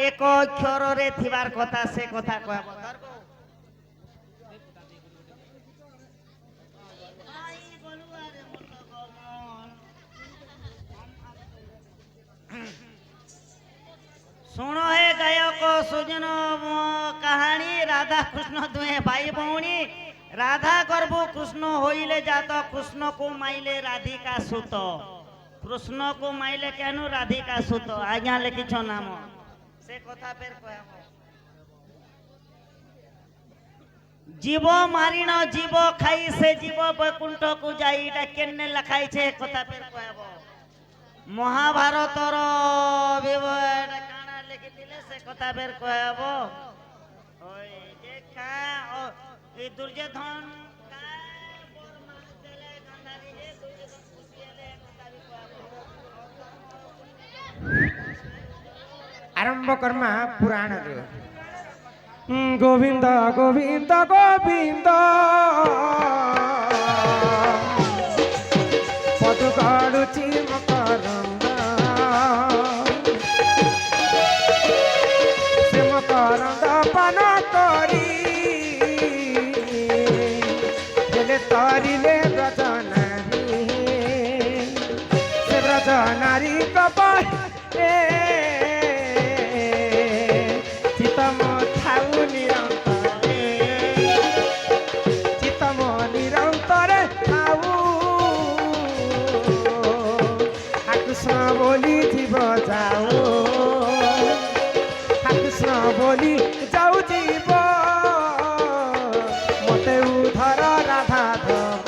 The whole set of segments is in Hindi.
ଏକ ଅକ୍ଷରରେ ଥିବାର କଥା ସେ କଥା କହିବ। ଶୁଣ ହେ ଗାୟକ ସୁଜନ କାହାଣୀ ରାଧା କୃଷ୍ଣ ଦୁହେଁ ଭାଇ ଭଉଣୀ। ରାଧା ଗର୍ଭ କୃଷ୍ଣ ହୋଇଲେ ଜାତ କୃଷ୍ଣକୁ ମାଇଲେ ରାଧିକା ସୁତ। କୃଷ୍ଣକୁ ମାଇଲେ କେନୁ ରାଧିକା ସୁତ। ଆଜ୍ଞା ଲେଖିଛ ନାମ ସେ କଥା ଫେର କହିବ। জীব মারিণ জীব খাই সে জীব বৈকুণ্ঠকু যাই। এটা কেনে লেখাইছে কথা ফের কহব। মহাভারতর এটা কানা লিখিলে সে কথা ফের কহব। ওই যে এই দুর্যোধন आरंभ कर्मा पुराण गोविंद गोविंद गोविंद पदु काढुची मकरंद से मकरंद पान करी हेले तरिले ब्रज नारी से ब्रज नारी कपाल बोली जीव जाओ कृष्ण बोली जाऊ जीव मते उधर राधा दब।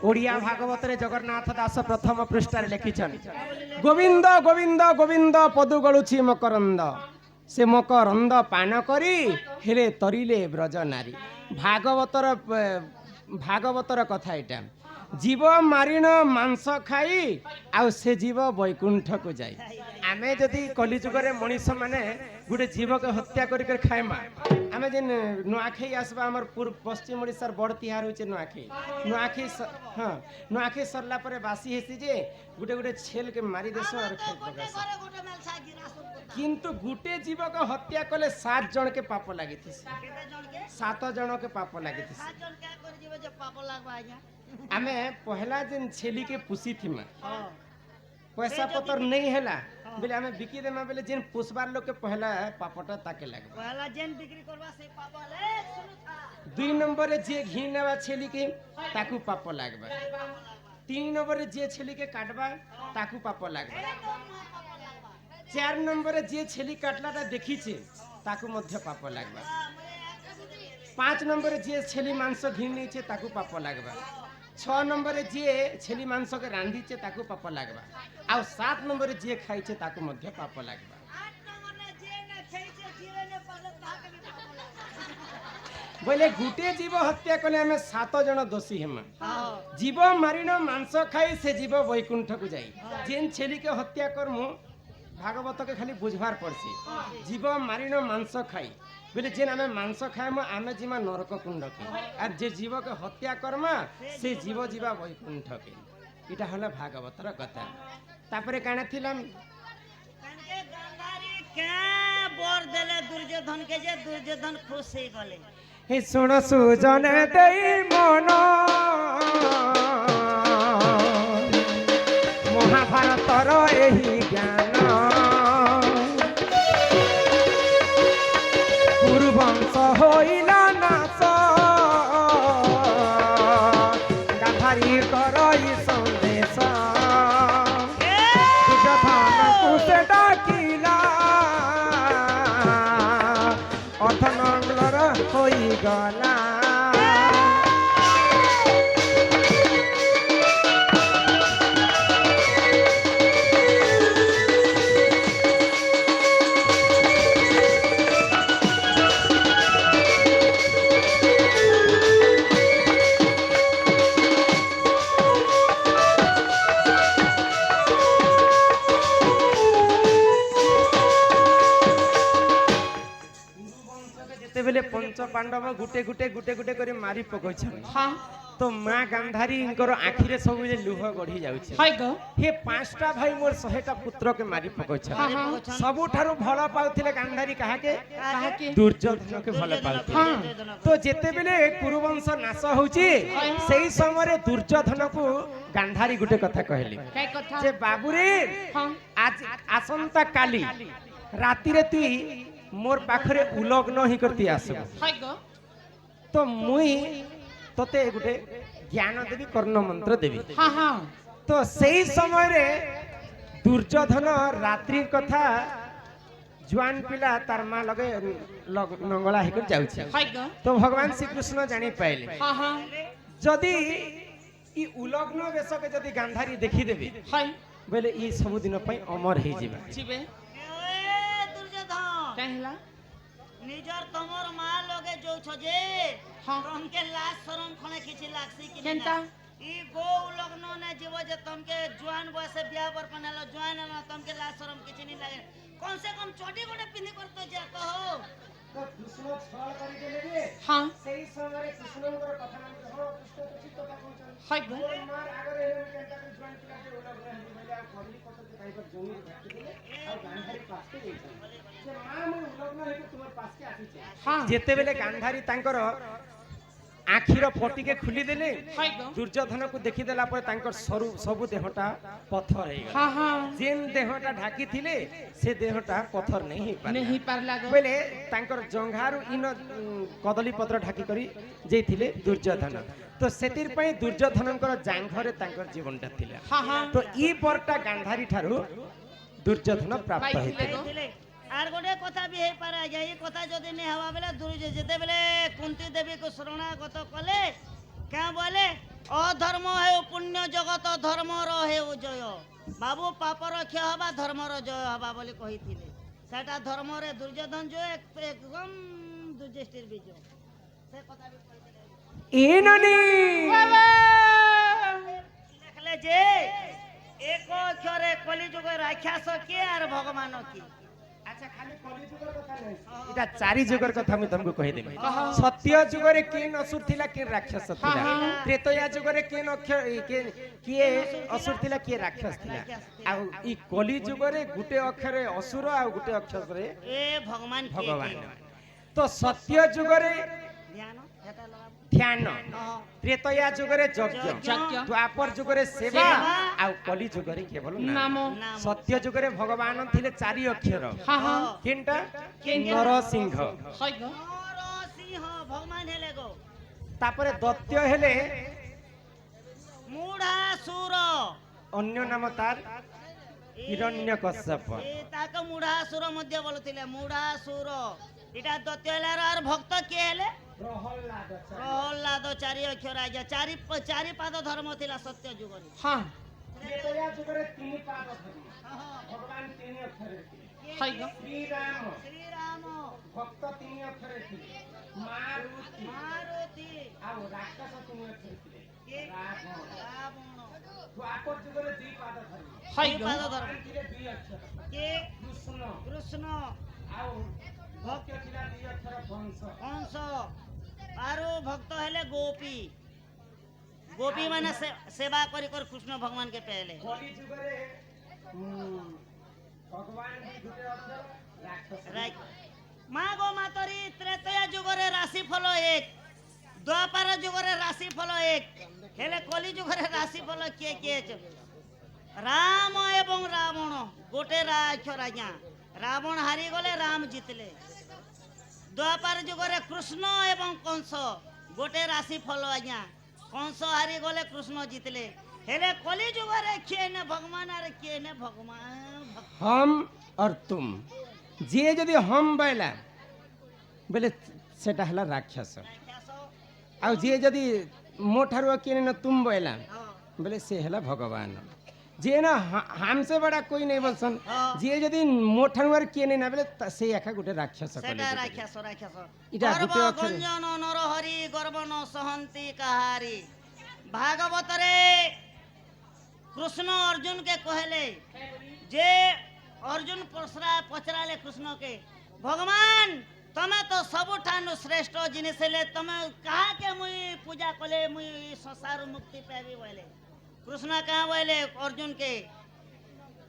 ओडिया भागवत रे जगन्नाथ दास प्रथम पृष्ठ लिखिछन गोविंद गोविंद गोविंद पदु गलुछि मकरंद से मकरंद पान करी हेले तरिले ब्रज नारी। भागवतर कथा एटा जीव मारिण मांस खाई आ से जीव वैकुंठ को जाई। आमे जदि कलिजुग रे मनीष माने गुटे जीव के हत्या करी कर खाएमा आमे जेन नुआखई आसबा हमर पश्चिम ओडिसा बड़ तिहार होचे नुआखई। हाँ नुआखई सरला परे बासी हेसी जे गुटे गुटे छेल के मारी देसो और खाइ पगास। किंतु गुटे जीव के हत्या कले 7 जन के पाप लागिथिस। 7 जन के पाप लागिथिस। आमे पहला दिन छेली के पुसी थिमा पैसा पतर नहीं हैला बेले आमे बिकी देमा बेले जेन पुसबार लोग के पहला पापटा ताके लागे पहला जेन बिक्री करबा से पाप ले सुनु था। 2 नंबर रे जे घी नेबा छेली के ताकू पाप लागबा। 3 नंबर रे जे छेली के काटबा ताकू पाप लागबा। 4 नंबर रे जे छेली काटलाटा देखिछे ताकू मध्य पाप लागबा। 5 नंबर रे जे छेली मांस घी नेछे ताकू पाप लागबा। 6 नंबर रे जे छेली मांस के रांधीचे ताकू पाप लागबा। आ 7 नंबर रे जे खाइछे ताकू मध्य पाप लागबा। 8 नंबर रे जे न खाइछे जीवे ने पले ताके ने पाप लागबा। बोले गुटे जीव हत्या कले हमें 7 जन दोषी हेमा। जीव मारिण मांस खाई से जीव वैकुंठ को जाई। जेन छेली के हत्या करमु भागवत के खाली बुझवार पड़सी। जीव मारिण मांस खाई बोले जेन आमे मांस खाएम आमे जीवा नरक कुंड के और जे जीव के हत्या करमा से जीव जीवा वैकुंठ के। इटा हला भागवतर कथा। तापरे काने थिलाम कनके गांधारी के बर देले दुर्योधन के जे दुर्योधन खुश हे गले। हे सुन सुजन देई मन महाभारतर एही ज्ञान पूर्वंश होइला नाश गांधारी करई संदेश दुर्योधन कुसे डाकिला अर्थनंगलर होई गला। पंच पांडव गुटे गुटे गुटे गुटे कर मारी पकड़छन हाँ तो माँ गांधारी आखिरे सब लुह गढ़ी जाउछे हाय गो हे पांचटा भाई मोर 100टा पुत्र के मारी पकड़छन हाँ हाँ सबुठारु भल पाउथिले गांधारी काहाके काहे दुर्योधन के भल पाउथिले हाँ तो जेते बेले कुरुवंश नाश होउची सेही समय दुर्योधन को गांधारी गुटे कथा कहली काय कथा जे बाबू रे हाँ आज आसंता काली राति रे तू मोर पाखरे उलग्न ही करती आसबो हाय गो तो मुई तोते गुटे ज्ञान देवी कर्ण मंत्र देवी हाँ हाँ तो सही समय रे दुर्योधन रात्रि कथा जुआन पिला तार मां लगे नंगला हेकर जाउछे हाय गो तो भगवान श्री कृष्ण जानी पाइले हाँ हाँ जदी ई उलग्न वेश के जदी गांधारी देखि देबे हाय बोले ई सब दिन पई अमर हे जिबा जीवे ए दुर्योधन कहला निजर तमर मां लगे जो छजे हाँ तमके लाज शरम खने किछि लागसी कि केनता ई गो लग्न ने जीव जे तमके जुआन बयस बियाह पर पनालो जुआन न तमके लाज शरम किछि नहीं लागे कम से कम छोटी गोटे पिंदी कर तो जा कहो तो कृष्ण छल करि देले हाँ सही समय कृष्णଙ୍କର କଥା मान हो कृष्ण तो ठीक କଥା कहछन हाय गो मार आगरे हेले केनता जुआन पिला के उलग्न हे बोले आ करली पत्र के काई पर जमीन रखि देले आ गांधारी पास के गई जे मां मो उलग्न हे के तुमर पास के आसी छे हाँ जेते बेले गांधारी तांकर आखिर पटी के खुली देले हाय गो दुर्योधन को देखि देला पर तांकर सरू सब देहटा पत्थर हे गला हाँ हाँ जेन देहटा ढाकी थिले से देहटा पत्थर नहीं हे पाले नहीं पार लागो बोले तांकर जंघारु इन कदली पत्र ढाकी करी जेथिले दुर्योधन तो सेतिर पई दुर्योधनकर जांघरे तांकर जीवनटा थिला हाँ हाँ तो ई परटा गांधारी ठारू दुर्योधन प्राप्त पाइथिले हेते गो। ଥିଲେ आर गोटे कथा भी हे पारा जाई कथा जदी ने हवा बेले दुर्योधन जेते बेले कुंती देवी को शरणागत कले क्या बोले अधर्म है पुण्य जगत धर्म रहे जय बाबू पापर क्षय हवा धर्म जय हवा बोली कहिथिले सेटा धर्म रे दुर्योधन जो एकदम दुर्जेष्टिर विजय से कथा भी कहिथिले ए ननी लिखले जे एक अक्षरे कलिजुग राक्षस के आर भगवान की अच्छा खाली कलिजुगर कथा नै इटा चारि जुगर कथा मैं तुमको कहि देबे हाँ। सत्य जुगरे केन असुर थिला केन राक्षस थिला हाँ। त्रेतया जुगरे केन अक्षर किए असुर थिला किए राक्षस थिला आ ई कलि जुगरे गुटे अक्षरे असुर आ गुटे अक्षरे ए भगवान के भगवान तो सत्य जुगरे ध्यान हेटा लगा ध्यान हाँ। त्रेतया जुगरे यज्ञ यज्ञ। द्वापर जुगरे सेवा सेवा। आ कलि जुगरे केवल नाम नाम नाम सत्य जुगरे भगवान थिले चारि अक्षर हाँ हाँ केनटा केनटा? नरसिंह हाय गो नरसिंह भगवान हेले गो तापरे दैत्य हेले मूढ़ासुर अन्य नाम तार हिरण्यकश्यप ए ताक मूढ़ासुर मध्य बोलुथिले मूढ़ासुर इटा दत्य हेलार आर भक्त के हेले प्रहलाद चारि अक्षर आजा चारि पाद धर्म थिला सत्य जुगरे हाँ त्रेतया जुगरे तीन पाद धर्म भगवान तीन अक्षर थे हाय गो श्री राम श्री राम भक्त तीन अक्षर थे मारुति मारुति आ राक्षस तीन अक्षर थे के रावण रावण द्वापर जुगरे दुई पाद धर्म हाय दुई गो पाद धर्म थिले दुई अक्षर के कृष्ण कृष्ण आ भक्त थिला दुई अक्षर वंश कंस आरो भक्त हेले गोपी गोपी माने सेवा करी कर कृष्ण भगवान के पहले कलि जुगरे भगवान भी गुटे अक्षर राक्षस राइट माँ गो मातरी त्रेतया जुगरे राशि फल एक द्वापर जुगरे राशि फल एक हेले कलि जुगरे राशि फल किए राम एवं रावण गोटे अक्षर आज्ञा रावण हारी गले राम जीतले द्वापर जुगरे कृष्ण एवं कंस गोटे राशि फल आज्ञा कंस हारी गले कृष्ण जीतले हेले कलि जुगरे किए ने भगवान आरे किए ने भगवान हम और तुम जे यदि हम बैला बोले सेटा हला राक्षस आ जे यदि मो ठारू किए न तुम बैला बोले से हला भगवान जे ना हमसे बड़ा कोई नहीं बोलसन हाँ। जे यदि मो ठारू किए नहीं ना बोले से एका गुटे राक्षस सेटा राक्षस राक्षस इटा गर्व गोटे अक्षर गंजन नरहरि गर्व न सहंती कहारी भागवत रे कृष्ण अर्जुन के कहले जे अर्जुन पचराले कृष्ण के भगवान तमे तो सबुठानु श्रेष्ठ जिनिस हेले तमे कहा के मुई पूजा कले मुई संसार मुक्ति पाबी बोले कृष्ण कहा बोले अर्जुन के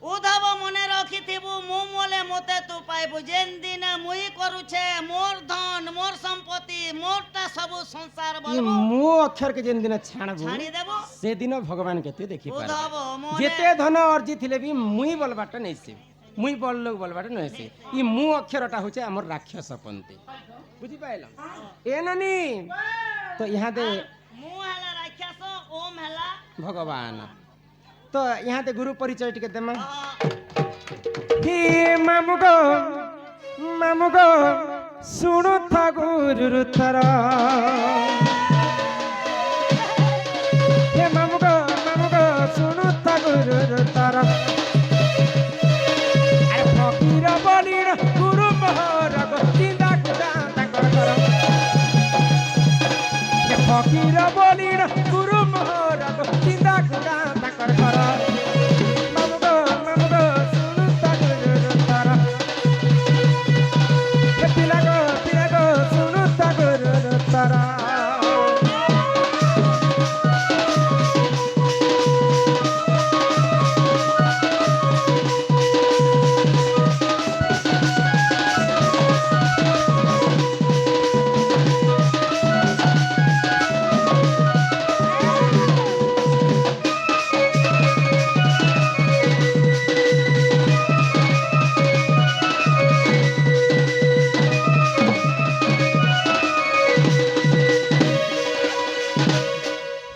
उद्धव मने रखिथिबु मु मोले मते तू पाइबु जेन दिन मुई करूछे मोर धन मोर संपत्ति मोरटा सब संसार ये बोलबो मु अक्षर के जेन दिन छाणबु छाणी देबो से दिन भगवान के तू देखि पार उद्धव मने जेते धन अर्जी थिले भी मुई बोलबाटा नहीं से मुई बोल लोग बोलबाटा नहीं से ई मु अक्षरटा होचे हमर राक्षस पंथी बुझी पाइल ए नानी तो यहाँ दे मु हला राक्षस ओम हला भगवान तो यहाँ दे गुरु परिचय टिके देमा अ, हे मामुगो सुनु था गुरु तरा हे मामुगो सुनु था गुरु तरा अरे फकीर बलिर गुरु महरग चिंता कुदा ताकर कर हे फकीर बलिर गुरु महरग चिंता कुदा ताकर कर मामुगो सुनु था गुरु तरा हे पिलागो सुनु था गुरु तरा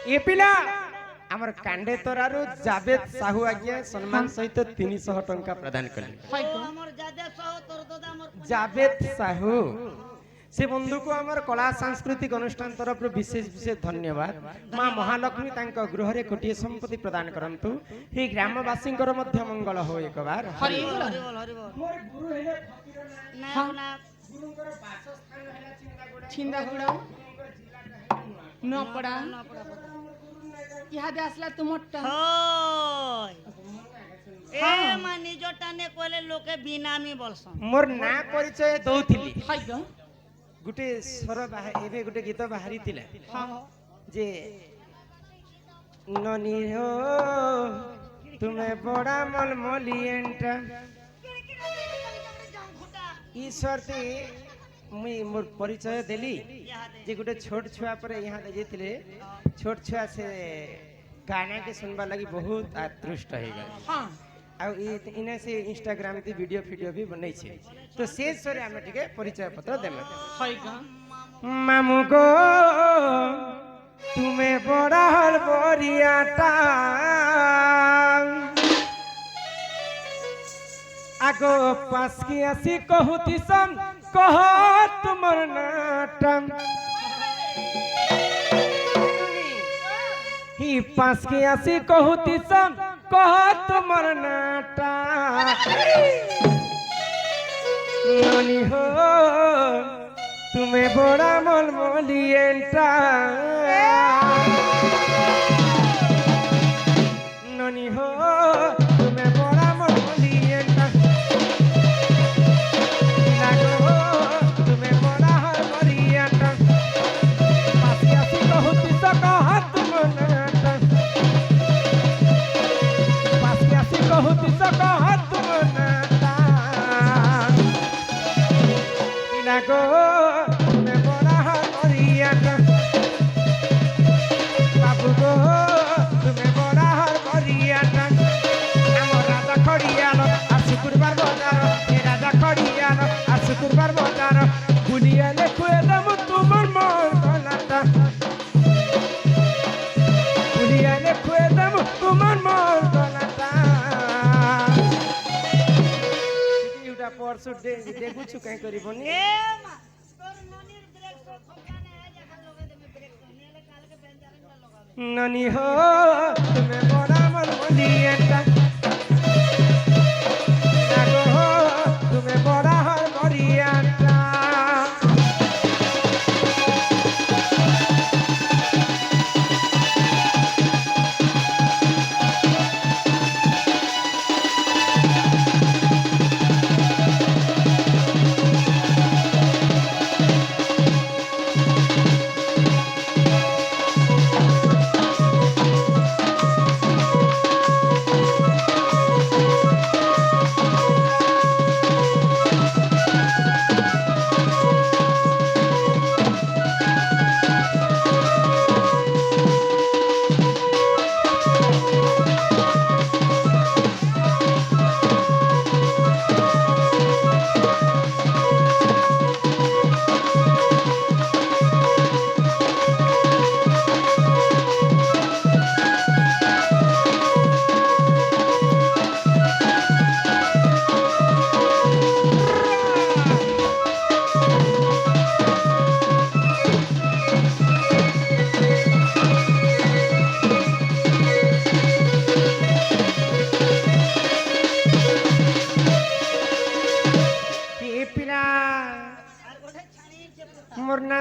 ए पिला हमर कांडे तोरारु जावेद साहू आज्ञा सम्मान सहित 300 टंका प्रदान कले हमर जादे सह तोर दादा हमर जावेद साहू से बंधु को हमर कला सांस्कृतिक अनुष्ठान तरफ विशेष विशेष धन्यवाद मां महालक्ष्मी तांक गृह रे कोटिए संपत्ति प्रदान करंतु हे ग्रामवासी मध्य मंगल हो एक बार हरि बोल मोर गुरु हेले ना ना गुरुकर वासस्थान हेला छिंदागुड़ा नपड़ा इहादे आसला तुमटा होय ए मा निजटा ने कोले लोके बिनामी बोलसन मोर ना परिचय दउथिली हाय ग गुटे स्वर एबे गुटे गीत बाहरी थिला हां जे ननी हो तुम्हें बड़ा मलमलिएंटा ईश्वर ती मुई मोर परिचय देली जे गुटे छोट छुआ पर यहाँ दे जेतिले छोट छुआ से गाना के सुनबा लगी बहुत आतृष्ट हो गए हां आ इने से इंस्टाग्राम ती वीडियो भी बनै छे तो शेष सरे हम टिके परिचय पत्र देमे हाय ग मामू गो तुम्हें बड़ा हल बरियाटा आगो पास की आसी कहूती सम कह तुमर नाटम ही पास की आसी कहूती सम कह तुमर नाटा ननी हो तुम्हें बड़ा मलमलिएंटा ननी हो तुम्हें बड़ा मलमलिएंटा लागो तुम्हें बड़ा हलमलिएंटा पासी आसी कहूती सका तुम नाटा पासी आसी कहूती सका तुम नाटा लागो तुम्हें बड़ा हलमलिएंटा बाबू गो तुम्हें बड़ा हलमलिएंटा আমার রাজা খড়িয়ালো আর শুক্রবার বাজার এ রাজা খড়িয়ালো আর শুক্রবার বাজার গুলিয়ালে খুয়ে দাম তোমার মন গলাটা গুলিয়ালে খুয়ে দাম তোমার মন গলাটা ইউটা পরশু দেখুছু কাই করিবনি ए मा तोर ननीर ब्रेक सो खकाने है जखा लगे देबे ब्रेक सो नेले काल के बेंजारे में लगावे ननी हो तुम्हें बड़ा मलमलिएंटा लागो हो तुम्हें बड़ा हलमलिएंटा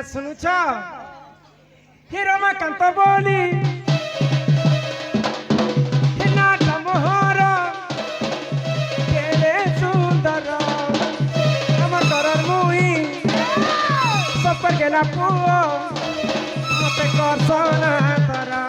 শুনুছ হে রমাকান্ত বলি হে নাট মোহর কেড়ে সুন্দর আমার তরর মুই সপর গেলা পুଅ মতে করছনা তরা